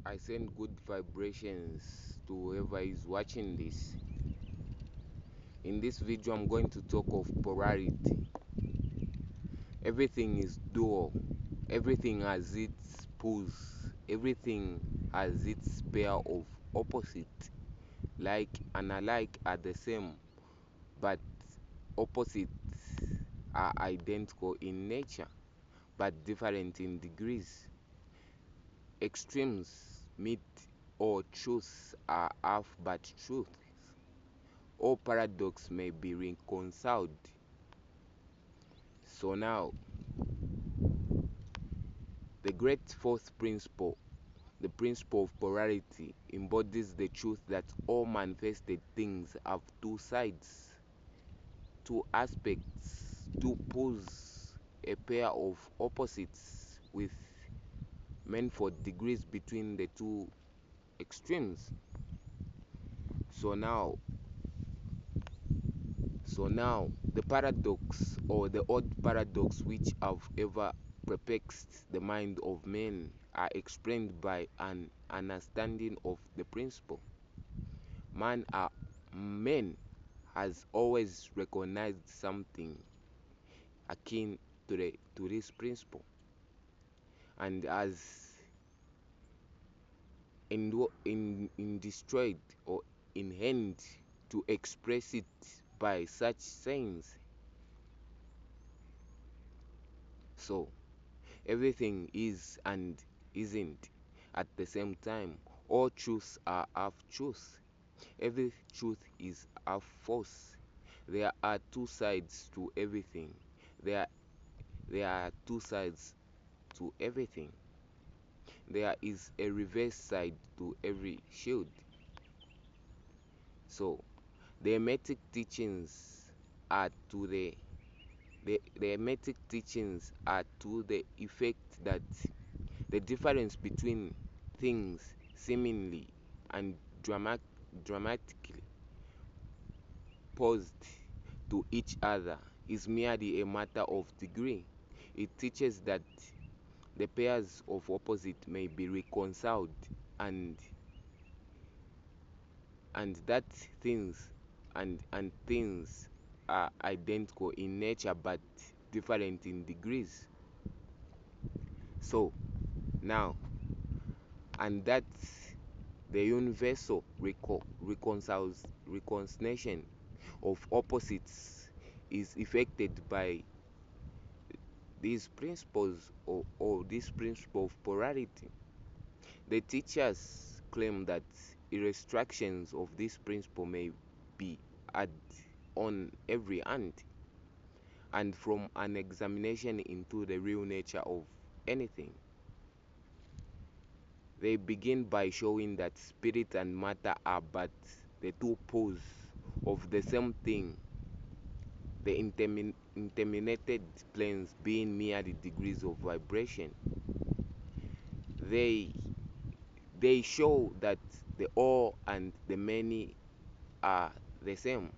I send good vibrations to whoever is watching this. In this video, I'm going to talk of polarity. Everything is dual. Everything has its poles. Everything has its pair of opposite. Like and alike are the same, but opposites are identical in nature, but different in degrees. Extremes meet or truths are half but truths. All paradox may be reconciled. So now, the great fourth principle, the principle of polarity, embodies the truth that all manifested things have two sides, two aspects, two poles, a pair of opposites with manifold degrees between the two extremes. So now, the paradox or the odd paradox which have ever perplexed the mind of men are explained by an understanding of the principle. Man has always recognized something akin to this principle, and has destroyed or in hand to express it by such sayings. So everything is and isn't at the same time. All truths are half truths. Every truth is half false. There are two sides to everything. There are two sides to everything. There is a reverse side to every shield. So the Hermetic teachings are to the Hermetic teachings are to the effect that the difference between things seemingly and dramatically opposed to each other is merely a matter of degree. It teaches that the pairs of opposite may be reconciled, and that things are identical in nature but different in degrees. So now, and that the universal reconciliation of opposites is effected by these principles or this principle of polarity. The teachers claim that illustrations of this principle may be had on every hand, and from an examination into the real nature of anything. They begin by showing that spirit and matter are but the two poles of the same thing, the interminated planes being merely degrees of vibration. They show that the all and the many are the same,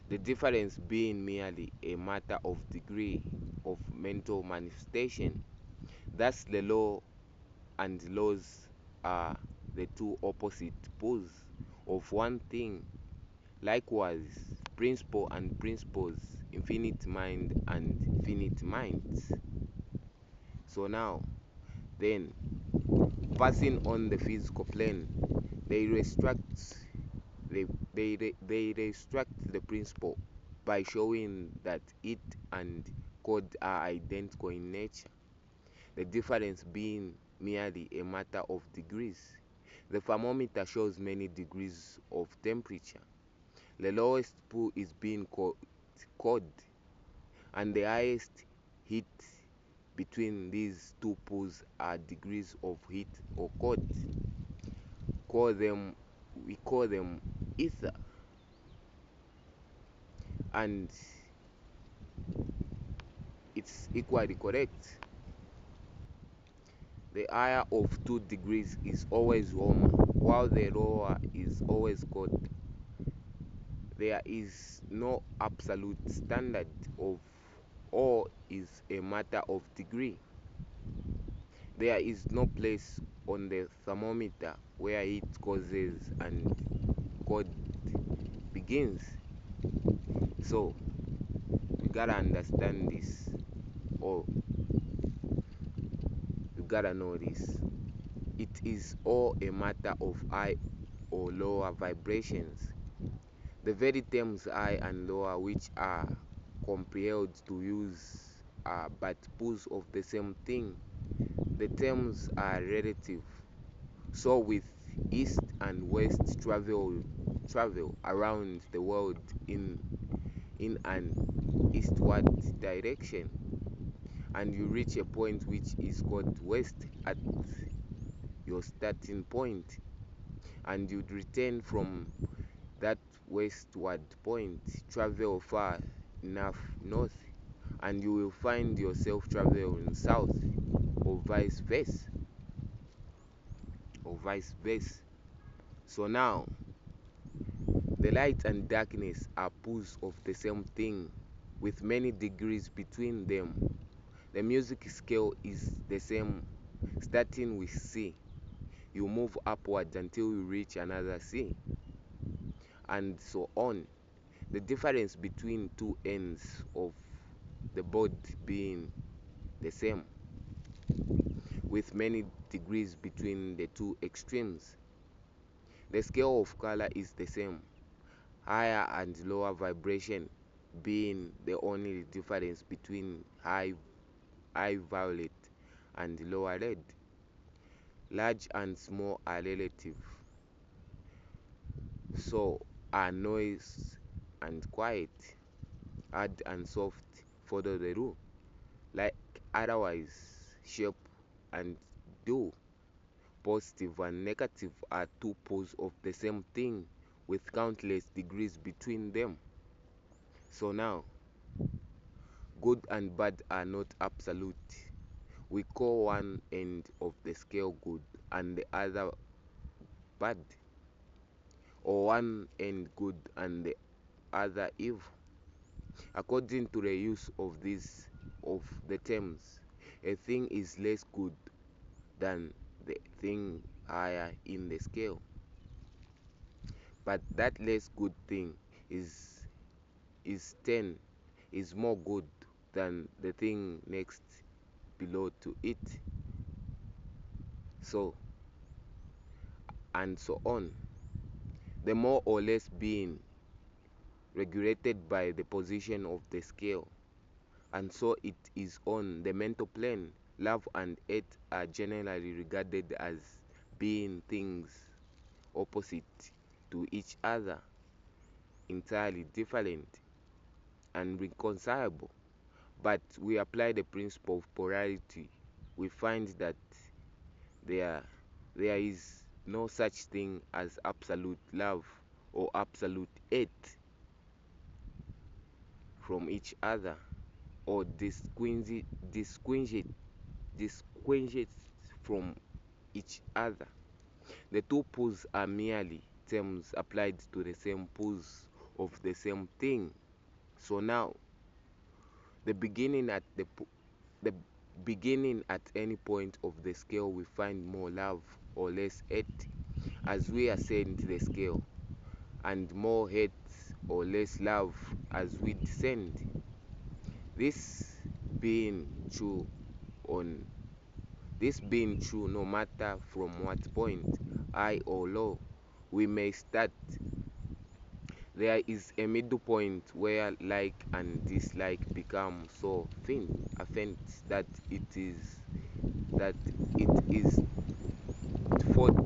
the difference being merely a matter of degree of mental manifestation. Thus the law and laws are the two opposite poles of one thing. Likewise, principle and principles, infinite mind and finite minds. So now, then, passing on the physical plane, they restrict they restrict the principle by showing that it and God are identical in nature, the difference being merely a matter of degrees. The thermometer shows many degrees of temperature. The lowest pool is being called cold, and the highest heat between these two pools are degrees of heat or cold. We call them ether, and it's equally correct. The higher of 2 degrees is always warmer, while the lower is always cold. There is no absolute standard of all is a matter of degree. There is no place on the thermometer where heat causes and cold begins. So you gotta understand this, or you gotta know this. It is all a matter of high or lower vibrations. The very terms high and lower, which are compelled to use, are but pulls of the same thing. The terms are relative. So with east and west travel around the world in an eastward direction, and you reach a point which is called west at your starting point, and you'd return from that westward point, travel far enough north, and you will find yourself traveling south, or vice versa, or vice versa. So now, the light and darkness are pulls of the same thing, with many degrees between them. The music scale is the same, starting with C. You move upwards until you reach another C, and so on. The difference between two ends of the board being the same, with many degrees between the two extremes. The scale of color is the same, higher and lower vibration being the only difference between high violet and lower red. Large and small are relative, so are noise and quiet. Hard and soft follow the rule, like otherwise shape and do. Positive and negative are two poles of the same thing, with countless degrees between them. So now, good and bad are not absolute. We call one end of the scale good and the other bad, or one end good and the other evil, according to the use of the terms. A thing is less good than the thing higher in the scale, but that less good thing is 10 is more good than the thing next below to it, so and so on. The more or less being regulated by the position of the scale, and so it is on the mental plane. Love and hate are generally regarded as being things opposite to each other, entirely different and reconcilable. But we apply the principle of polarity. We find that there, there is no such thing as absolute love or absolute hate from each other, or distinguished from each other. The two poles are merely terms applied to the same poles of the same thing. So now, the beginning at the beginning at any point of the scale, we find more love or less hate as we ascend the scale, and more hate or less love as we descend. This being true on this being true no matter from what point, high or low, we may start. There is a middle point where like and dislike become so faint that it is difficult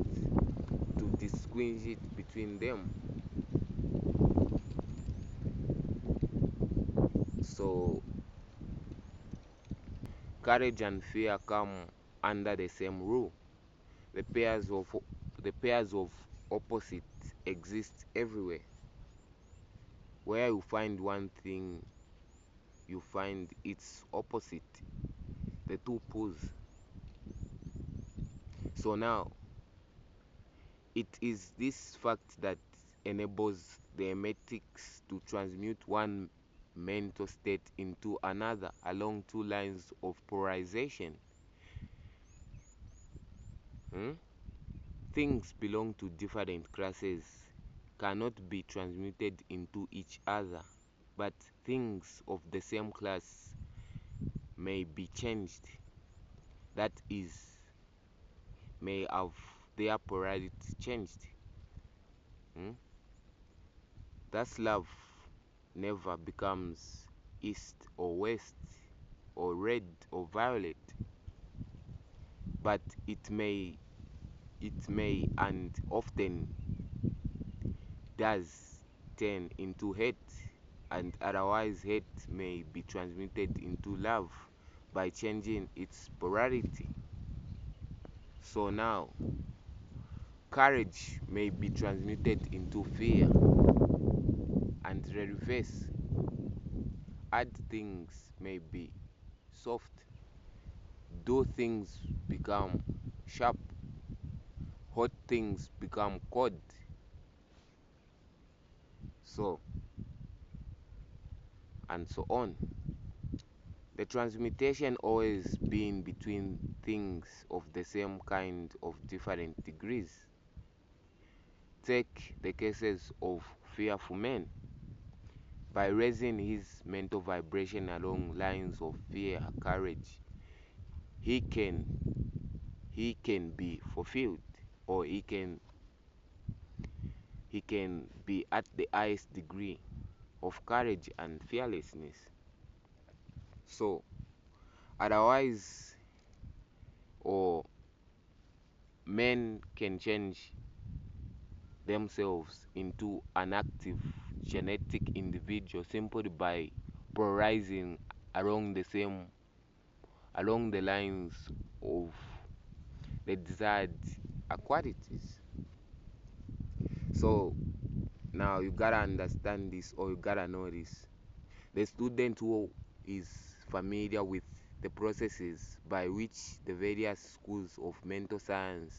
to distinguish between them. So courage and fear come under the same rule. The pairs of opposites exist everywhere. Where you find one thing, you find its opposite, the two poles. So now, it is this fact that enables the hermetics to transmute one mental state into another along two lines of polarization. Hmm? Things belong to different classes cannot be transmuted into each other, but things of the same class may be changed. That is, may have their polarity changed. Hmm? Thus, love never becomes east or west or red or violet, but it may and often does turn into hate, and otherwise hate may be transmuted into love by changing its polarity. So now, courage may be transmuted into fear, and the reverse. Hard things may be soft, though things become sharp, hot things become cold. So, and so on. The transmutation always being between things of the same kind of different degrees. Take the cases of fearful men. By raising his mental vibration along lines of fear, courage, he can be fulfilled, or he can be at the highest degree of courage and fearlessness. So otherwise, or men can change themselves into an active genetic individual simply by polarizing along the lines of the desired qualities. So now you gotta understand this, or you gotta know this. The student who is familiar with the processes by which the various schools of mental science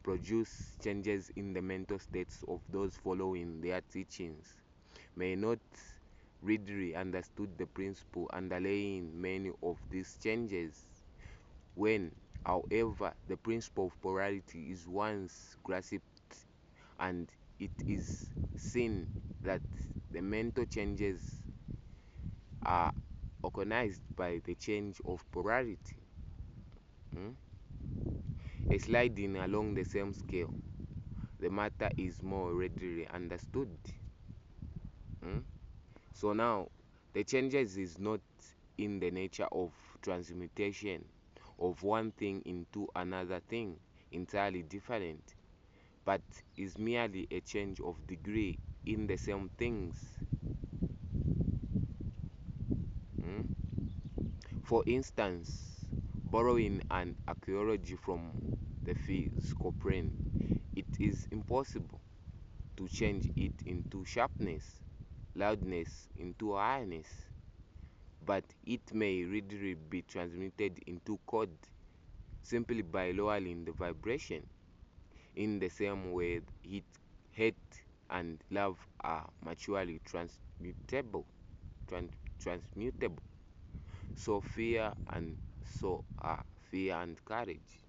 produce changes in the mental states of those following their teachings may not readily understood the principle underlying many of these changes. When, however, the principle of polarity is once grasped, and it is seen that the mental changes are organized by the change of polarity, mm, a sliding along the same scale, the matter is more readily understood. Mm. So now, the changes is not in the nature of transmutation of one thing into another thing entirely different, but is merely a change of degree in the same things. Mm. For instance, borrowing an archaeology from the physical brain, it is impossible to change it into sharpness, loudness into highness, but it may readily be transmuted into chord simply by lowering the vibration. In the same way, hate, and love are mutually tran- transmutable. So are fear and courage.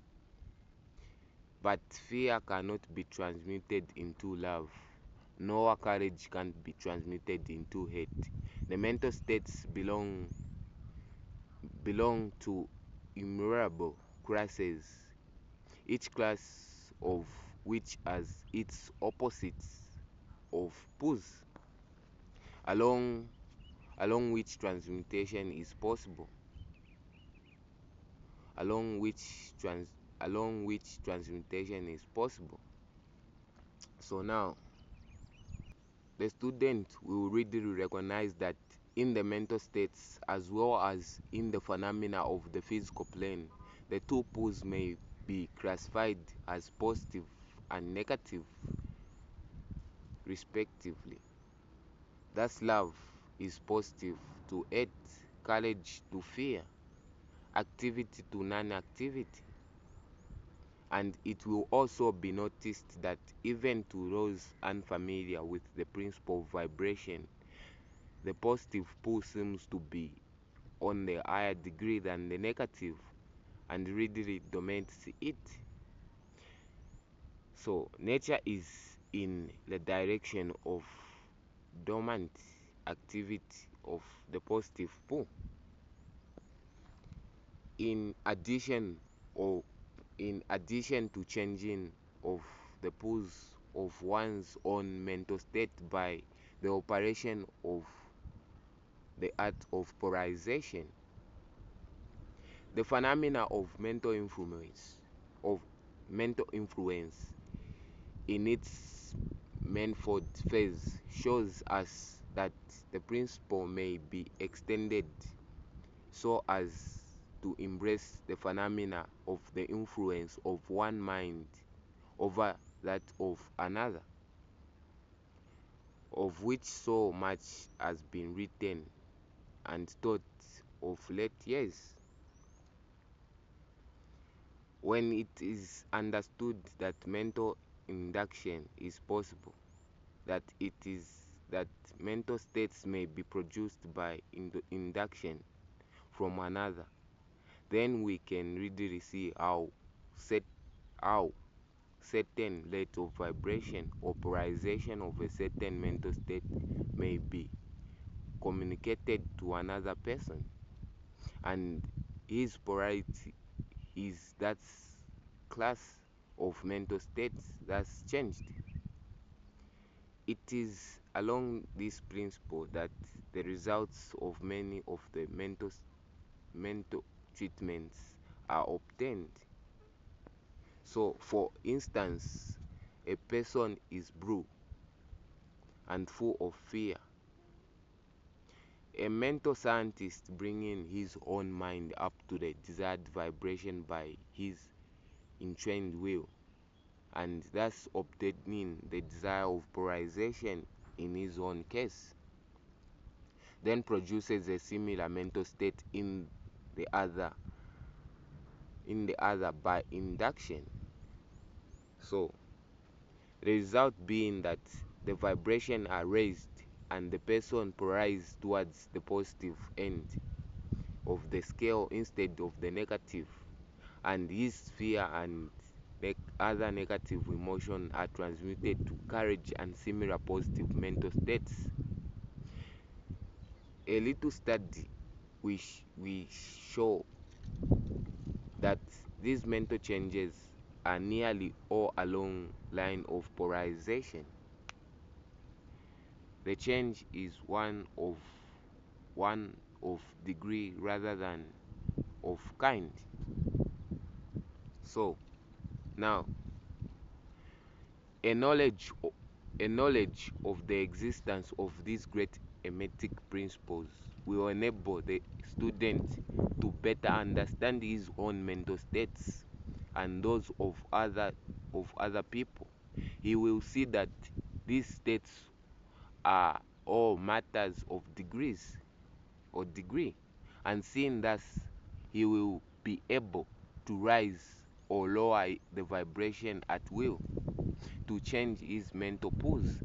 But fear cannot be transmuted into love, nor courage can be transmuted into hate. The mental states belong to innumerable classes, each class of which has its opposites of pulls, along which transmutation is possible, along which trans along which transmutation is possible. So now, the student will readily recognize that in the mental states as well as in the phenomena of the physical plane, the two poles may be classified as positive and negative, respectively. Thus, love is positive to hate, courage to fear, activity to non activity. And it will also be noticed that even to those unfamiliar with the principle of vibration, the positive pole seems to be on the higher degree than the negative, and readily dominates it. So nature is in the direction of dormant activity of the positive pole. In addition or in addition to changing of the poles of one's own mental state by the operation of the art of polarization, the phenomena of mental influence in its manifold phase shows us that the principle may be extended so as to embrace the phenomena of the influence of one mind over that of another, of which so much has been written and taught of late years. When it is understood that mental induction is possible, that it is that mental states may be produced by induction from another, then we can readily see how certain rate of vibration or polarization of a certain mental state may be communicated to another person, and his polarity is that class of mental states that's changed. It is along this principle that the results of many of the mental treatments are obtained. So, for instance, a person is blue and full of fear. A mental scientist bringing his own mind up to the desired vibration by his entrained will, and thus obtaining the desire of polarization in his own case, then produces a similar mental state in the other by induction. So the result being that the vibration are raised and the person polarized towards the positive end of the scale instead of the negative, and his fear and other negative emotion are transmuted to courage and similar positive mental states. A little study which we show that these mental changes are nearly all along line of polarization. The change is one of degree rather than of kind. So now a knowledge of the existence of these great hermetic principles will enable the student to better understand his own mental states and those of other people. He will see that these states are all matters of degrees or degree, and seeing thus he will be able to rise or lower the vibration at will, to change his mental pools,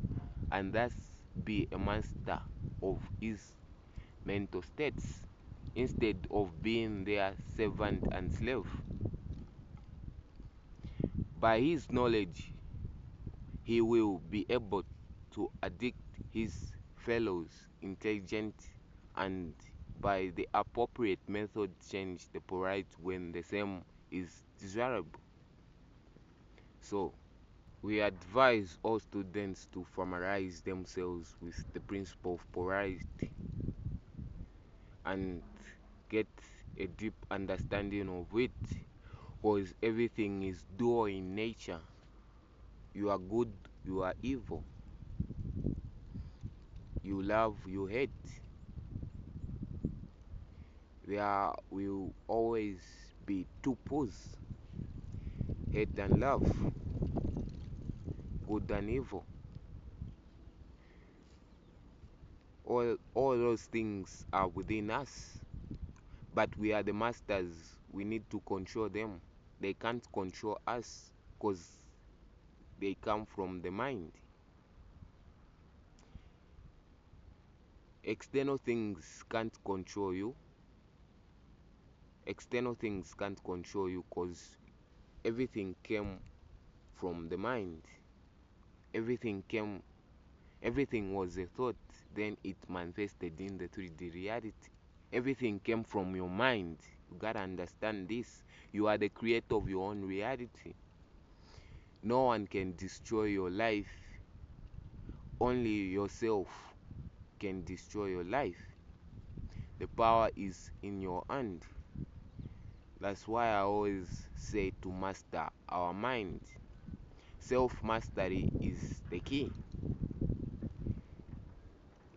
and thus be a master of his mental states instead of being their servant and slave. By his knowledge, he will be able to addict his fellows intelligent, and by the appropriate method change the polarity when the same is desirable. So we advise all students to familiarize themselves with the principle of polarity and get a deep understanding of it, because everything is dual in nature. You are good, you are evil. You love, you hate. There will always be two poles, hate and love, good and evil. All those things are within us, but we are the masters. We need to control them. They can't control us because they come from the mind. External things can't control you. External things can't control you because everything came from the mind. Everything was a thought, then it manifested in the 3D reality. Everything came from your mind. You gotta understand this. You are the creator of your own reality. No one can destroy your life. Only yourself can destroy your life. The power is in your hand. That's why I always say to master our mind. Self-mastery is the key.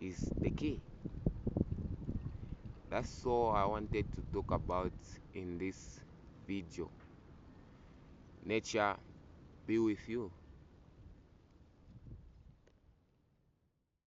Is the key. That's all I wanted to talk about in this video. Nature be with you.